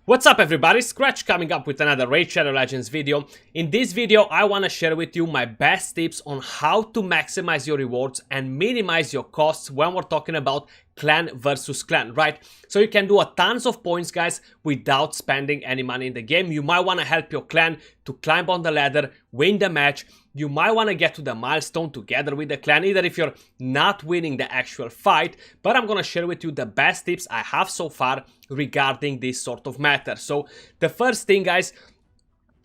What's up everybody, Scratch coming up with another Raid Shadow Legends video. In this video I want to share with you my best tips on how to maximize your rewards and minimize your costs when we're talking about clan versus clan, right? So you can do a tons of points, guys, without spending any money in the game. You might want to help your clan to climb on the ladder, win the match. You might want to get to the milestone together with the clan, either if you're not winning the actual fight. But I'm going to share with you the best tips I have so far regarding this sort of matter. So the first thing, guys,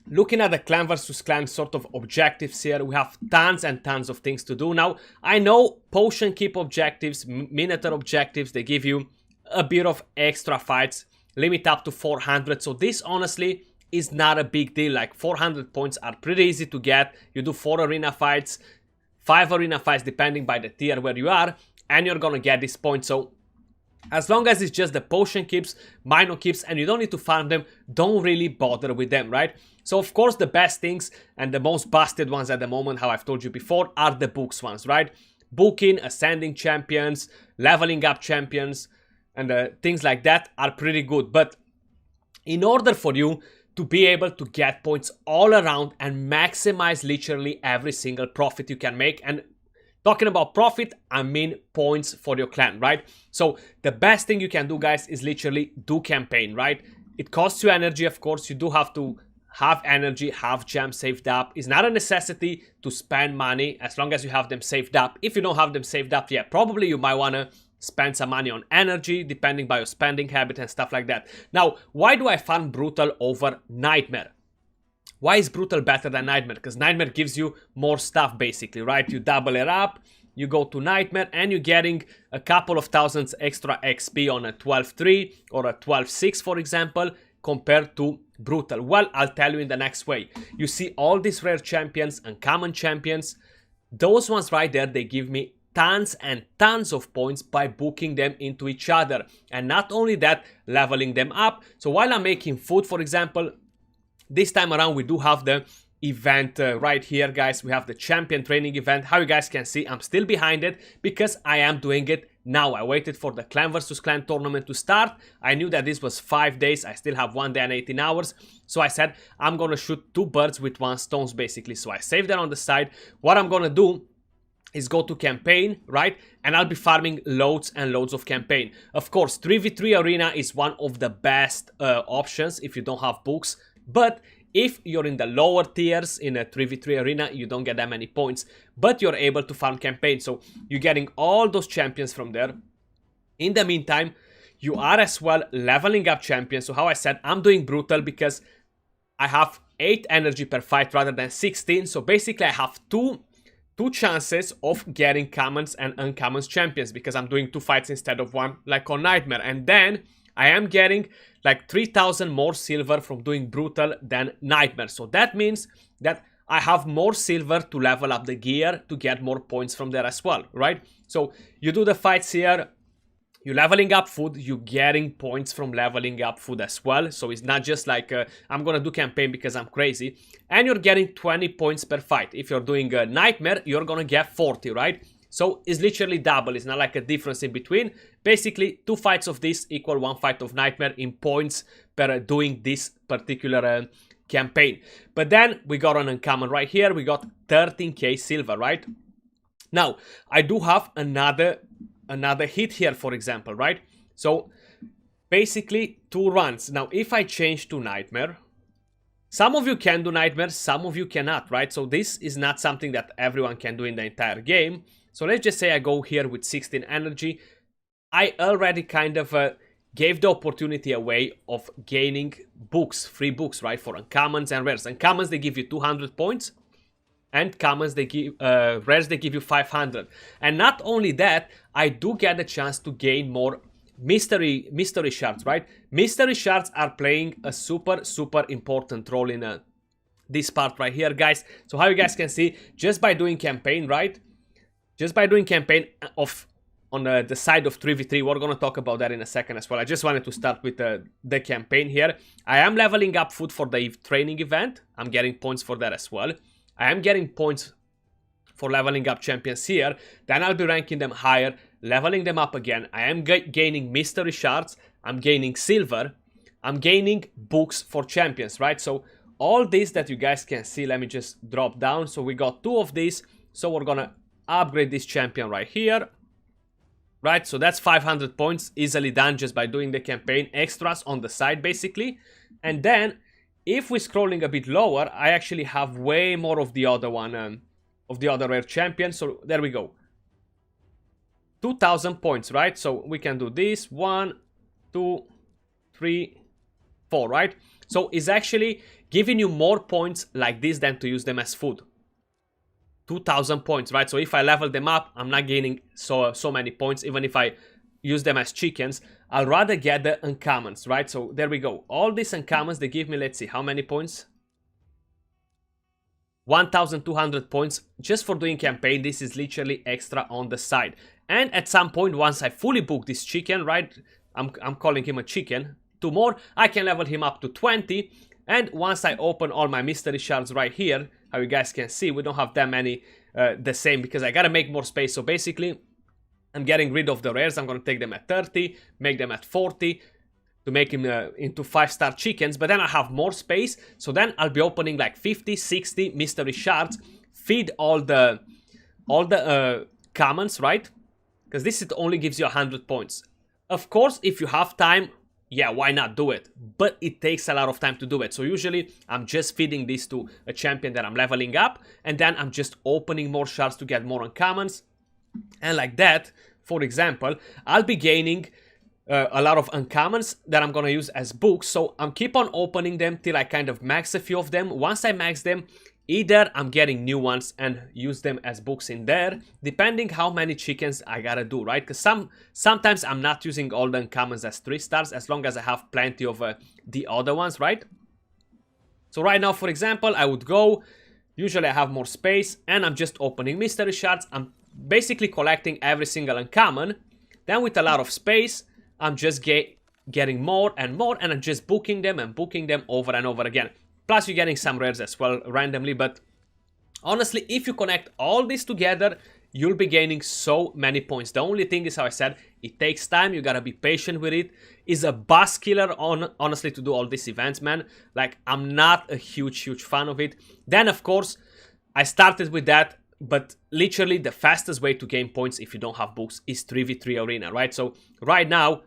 looking at the clan versus clan sort of objectives here, we have tons and tons of things to do. Now, I know potion keep objectives, minotaur objectives, they give you a bit of extra fights, limit up to 400. So this honestly is not a big deal. Like 400 points are pretty easy to get. You do 4 arena fights, 5 arena fights depending by the tier where you are, and you're gonna get this point. So as long as it's just the potion keeps, minor keeps, and you don't need to farm them, don't really bother with them, right? So of course the best things and the most busted ones at the moment, how I've told you before, are the books ones, right? Booking, ascending champions, leveling up champions, and things like that are pretty good. But in order for you to be able to get points all around and maximize literally every single profit you can make, and talking about profit, I mean points for your clan, right? So the best thing you can do, guys, is literally do campaign, right? It costs you energy, of course. You do have to have energy, have gems saved up. It's not a necessity to spend money as long as you have them saved up. If you don't have them saved up yet, probably you might want to spend some money on energy, depending by your spending habit and stuff like that. Now, why do I farm Brutal over Nightmare? Why is Brutal better than Nightmare? Because Nightmare gives you more stuff, basically, right? You double it up, you go to Nightmare, and you're getting a couple of thousands extra XP on a 12-3 or a 12-6, for example, compared to Brutal. Well, I'll tell you in the next way. You see all these rare champions and common champions, those ones right there, they give me tons and tons of points by booking them into each other. And not only that, leveling them up. So while I'm making food, for example, this time around we do have the event right here, guys. We have the champion training event. How you guys can see, I'm still behind it because I am doing it now. I waited for the clan versus clan tournament to start. I knew that this was 5 days. I still have 1 day and 18 hours. So I said I'm gonna shoot 2 birds with 1 stone, basically. So I saved that on the side. What I'm gonna do is go to campaign, right? And I'll be farming loads and loads of campaign. Of course, 3v3 arena is one of the best options if you don't have books. But if you're in the lower tiers in a 3v3 arena, you don't get that many points. But you're able to farm campaign. So you're getting all those champions from there. In the meantime, you are as well leveling up champions. So how I said, I'm doing Brutal because I have 8 energy per fight rather than 16. So basically I have two chances of getting commons and uncommons champions because I'm doing 2 fights instead of 1 like on Nightmare. And then I am getting like 3000 more silver from doing Brutal than Nightmare. So that means that I have more silver to level up the gear to get more points from there as well, right? So you do the fights here, you're leveling up food, you're getting points from leveling up food as well. So it's not just like I'm gonna do campaign because I'm crazy. And you're getting 20 points per fight. If you're doing a Nightmare, you're gonna get 40, right? So it's literally double. It's not like a difference in between. Basically, 2 fights of this equal 1 fight of Nightmare in points per doing this particular campaign. But then we got an uncommon right here. We got 13k silver, right? Now, I do have another hit here, for example, right? So basically 2 runs. Now, if I change to Nightmare, some of you can do Nightmare, some of you cannot, right? So this is not something that everyone can do in the entire game. So let's just say I go here with 16 energy. I already kind of gave the opportunity away of gaining books, free books, right? For uncommons and rares. Uncommons, they give you 200 points. And commons, they give, rares, they give you 500. And not only that, I do get a chance to gain more mystery shards, right? Mystery shards are playing a super important role in this part right here, guys. So how you guys can see, just by doing campaign, right? Just by doing campaign on the side of 3v3, we're going to talk about that in a second as well. I just wanted to start with the campaign here. I am leveling up food for the training event. I'm getting points for that as well. I am getting points for leveling up champions here. Then I'll be ranking them higher, leveling them up again. I am gaining mystery shards, I'm gaining silver, I'm gaining books for champions, right? So all this that you guys can see, let me just drop down. So we got 2 of these, so we're gonna upgrade this champion right here. Right, so that's 500 points, easily done just by doing the campaign, extras on the side basically. And then, if we're scrolling a bit lower, I actually have way more of the other one, of the other rare champion. So there we go. 2000 points, right? So we can do this, 1, 2, 3, 4, right? So it's actually giving you more points like this than to use them as food. 2000 points, right? So if I level them up, I'm not gaining so many points. Even if I use them as chickens, I'll rather get the uncommons, right? So there we go. All these uncommons, they give me, let's see, how many points? 1200 points just for doing campaign. This is literally extra on the side. And at some point, once I fully book this chicken, right? I'm calling him a chicken. 2 more, I can level him up to 20. And once I open all my mystery shards right here, how you guys can see, we don't have that many the same because I gotta make more space. So basically, I'm getting rid of the rares. I'm gonna take them at 30, make them at 40 to make him into 5-star chickens. But then I have more space, so then I'll be opening like 50, 60 mystery shards, feed all the commons, right? Because this it only gives you 100 points. Of course, if you have time, yeah, why not do it? But it takes a lot of time to do it. So usually I'm just feeding this to a champion that I'm leveling up, and then I'm just opening more shards to get more uncommons. And like that, for example, I'll be gaining a lot of uncommons that I'm gonna use as books. So I'm keep on opening them till I kind of max a few of them. Once I max them, either I'm getting new ones and use them as books in there, depending how many chickens I gotta do, right? Because sometimes I'm not using all the uncommons as 3 stars, as long as I have plenty of the other ones, right? So right now, for example, I would go, usually I have more space, and I'm just opening mystery shards. I'm basically collecting every single uncommon. Then with a lot of space, I'm just getting more, and I'm just booking them and booking them over and over again. Plus you're getting some rares as well randomly, but honestly, if you connect all this together, you'll be gaining so many points. The only thing is, how I said, it takes time, you gotta be patient with it. It's a buzz killer, honestly, to do all these events, man. Like, I'm not a huge fan of it. Then, of course, I started with that, but literally the fastest way to gain points if you don't have books is 3v3 arena, right? So right now,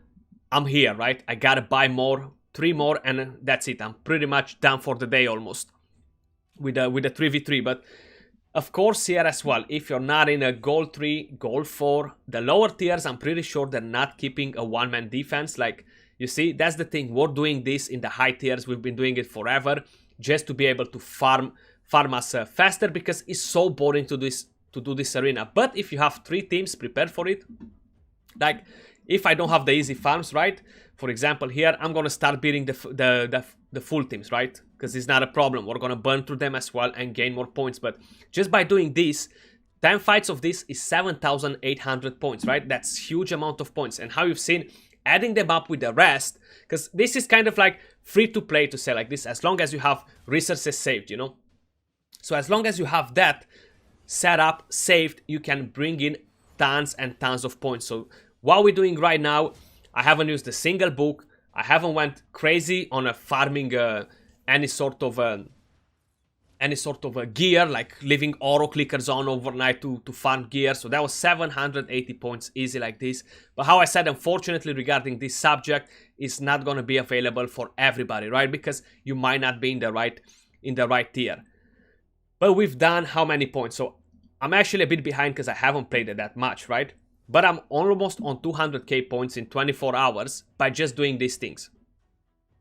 I'm here, right? I gotta buy more, 3 more, and that's it. I'm pretty much done for the day almost with a 3v3. But of course, here as well, if you're not in a gold 3, gold 4, the lower tiers, I'm pretty sure they're not keeping a one-man defense. Like, you see, that's the thing. We're doing this in the high tiers. We've been doing it forever just to be able to farm us faster, because it's so boring to do this arena. But if you have 3 teams prepared for it, like, if I don't have the easy farms, right? For example, here, I'm going to start beating the full teams, right? Because it's not a problem. We're going to burn through them as well and gain more points. But just by doing this, 10 fights of this is 7,800 points, right? That's huge amount of points. And how you've seen, adding them up with the rest, because this is kind of like free to play, to say like this, as long as you have resources saved, you know? So as long as you have that set up, saved, you can bring in tons and tons of points. So what we're doing right now, I haven't used a single book. I haven't went crazy on a farming any sort of gear, like leaving auto clickers on overnight to farm gear. So that was 780 points easy like this. But how I said, unfortunately, regarding this subject, it's not going to be available for everybody, right? Because you might not be in the right tier. But we've done how many points? So I'm actually a bit behind because I haven't played it that much, right? But I'm almost on 200k points in 24 hours by just doing these things.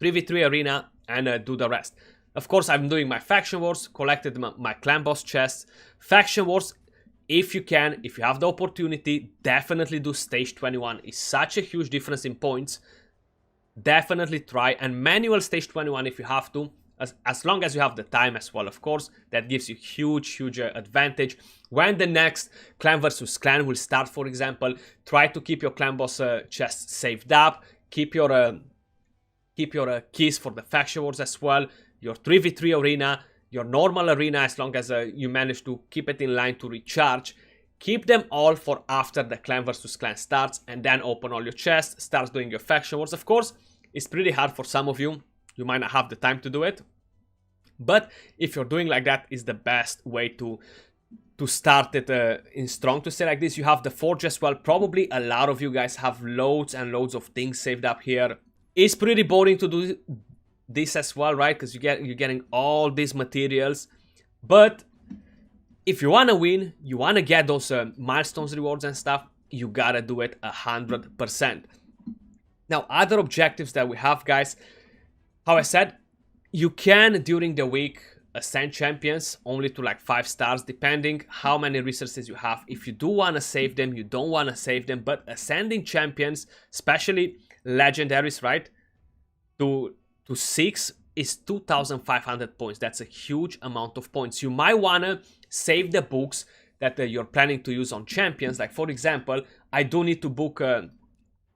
3v3 arena and do the rest. Of course, I'm doing my faction wars, collected my clan boss chests. Faction wars, if you can, if you have the opportunity, definitely do stage 21. It's such a huge difference in points. Definitely try, and manual stage 21 if you have to. As long as you have the time as well, of course, that gives you huge advantage. When the next clan versus clan will start, for example, try to keep your clan boss chest saved up. Keep your keys for the faction wars as well. Your 3v3 arena, your normal arena, as long as you manage to keep it in line to recharge. Keep them all for after the clan versus clan starts, and then open all your chests, start doing your faction wars. Of course, it's pretty hard for some of you. You might not have the time to do it. But if you're doing like that, is the best way to start it in strong, to say like this. You have the forge as well. Probably a lot of you guys have loads and loads of things saved up here. It's pretty boring to do this as well, right? Because you're getting all these materials. But if you want to win, you want to get those milestones, rewards and stuff, you gotta do it 100%. Now, other objectives that we have, guys, how I said, you can during the week ascend champions only to like 5 stars, depending how many resources you have. If you do want to save them, you don't want to save them, but ascending champions, especially legendaries, right, to 6 is 2,500 points. That's a huge amount of points. You might want to save the books that you're planning to use on champions. Like, for example, I do need to book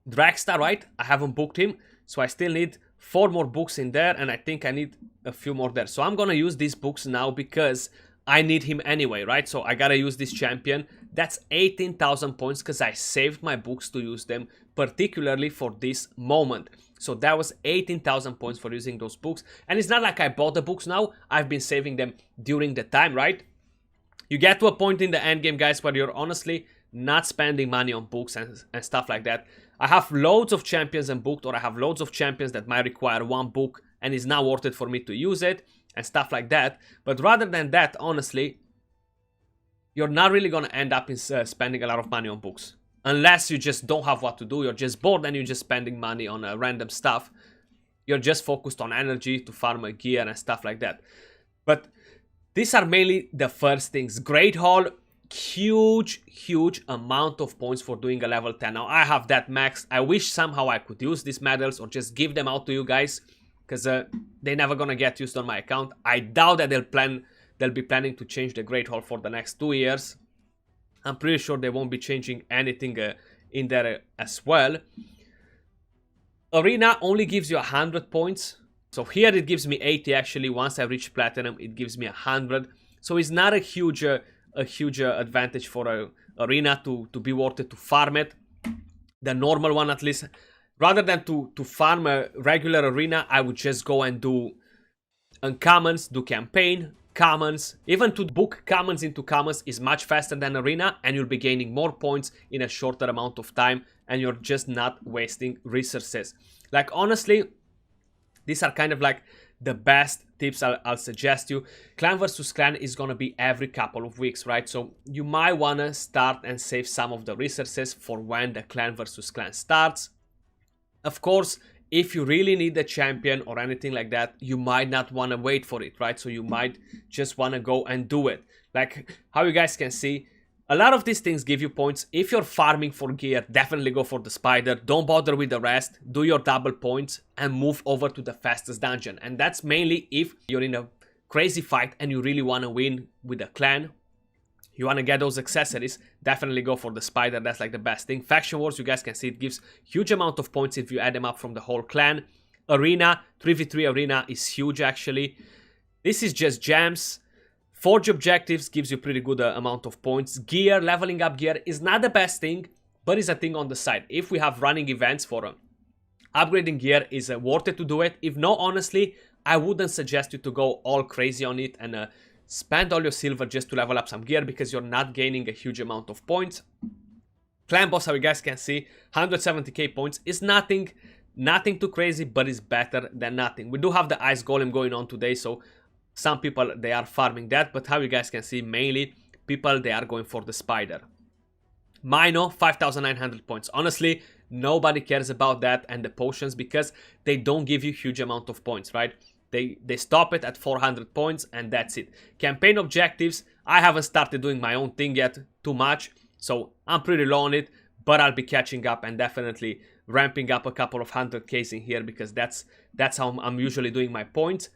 Dragstar, right? I haven't booked him, so I still need 4 more books in there, and I think I need a few more there. So I'm gonna use these books now because I need him anyway, right? So I gotta use this champion. That's 18,000 points because I saved my books to use them particularly for this moment. So that was 18,000 points for using those books. And it's not like I bought the books now. I've been saving them during the time, right? You get to a point in the end game, guys, where you're honestly not spending money on books and stuff like that. I have loads of champions and booked, or I have loads of champions that might require 1 book and it's not worth it for me to use it and stuff like that. But rather than that, honestly, you're not really going to end up in spending a lot of money on books. Unless you just don't have what to do, you're just bored and you're just spending money on random stuff. You're just focused on energy to farm gear and stuff like that. But these are mainly the first things. Great Haul, huge amount of points for doing a level 10. Now I have that maxed. I wish somehow I could use these medals or just give them out to you guys, because they're never gonna get used on my account. I doubt that they'll be planning to change the Great Hall for the next 2 years. I'm pretty sure they won't be changing anything in there as well. Arena only gives you 100 points. So here it gives me 80 actually. Once I reach platinum, it gives me 100. So it's not a huge advantage for Arena to be worth it to farm it. The normal one, at least. Rather than to farm a regular Arena, I would just go and do uncommons, do campaign, commons. Even to book commons into commons is much faster than Arena, and you'll be gaining more points in a shorter amount of time, and you're just not wasting resources. Like, honestly, these are kind of like the best tips I'll suggest you. Clan versus clan is gonna be every couple of weeks, right? So you might wanna start and save some of the resources for when the clan versus clan starts. Of course, if you really need a champion or anything like that, you might not want to wait for it, right? So you might just want to go and do it. Like how you guys can see, a lot of these things give you points. If you're farming for gear, definitely go for the spider. Don't bother with the rest. Do your double points and move over to the fastest dungeon. And that's mainly if you're in a crazy fight and you really want to win with a clan. You want to get those accessories, definitely go for the spider. That's like the best thing. Faction wars, you guys can see it gives huge amount of points if you add them up from the whole clan. Arena, 3v3 arena is huge actually. This is just gems. Forge objectives gives you pretty good amount of points. Gear, leveling up gear is not the best thing, but it's a thing on the side. If we have running events for upgrading gear, is worth it to do it. If no, honestly, I wouldn't suggest you to go all crazy on it and spend all your silver just to level up some gear, because you're not gaining a huge amount of points. Clan boss, how you guys can see, 170k points is nothing too crazy, but it's better than nothing. We do have the ice golem going on today, so some people, they are farming that, but how you guys can see, mainly people, they are going for the spider. Mino, 5,900 points. Honestly, nobody cares about that and the potions, because they don't give you huge amount of points, right? They stop it at 400 points and that's it. Campaign objectives, I haven't started doing my own thing yet too much, so I'm pretty low on it, but I'll be catching up and definitely ramping up a couple of 100Ks in here, because that's how I'm usually doing my points.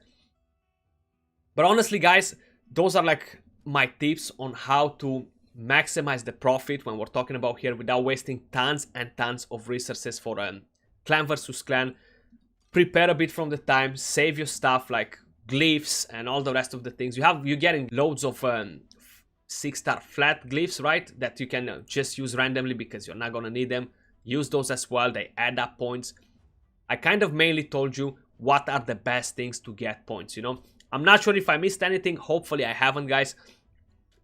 But honestly, guys, those are like my tips on how to maximize the profit when we're talking about here without wasting tons and tons of resources for clan versus clan. Prepare a bit from the time, save your stuff, like glyphs and all the rest of the things. You're getting loads of 6-star flat glyphs, right, that you can just use randomly because you're not gonna need them. Use those as well, they add up points. I kind of mainly told you what are the best things to get points, you know. I'm not sure if I missed anything, hopefully I haven't, guys.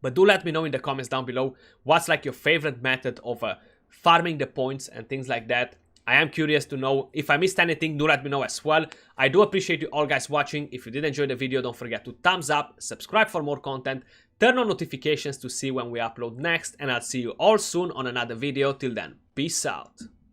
But do let me know in the comments down below what's like your favorite method of farming the points and things like that. I am curious to know. If I missed anything, do let me know as well. I do appreciate you all guys watching. If you did enjoy the video, don't forget to thumbs up, subscribe for more content, turn on notifications to see when we upload next, and I'll see you all soon on another video. Till then, peace out.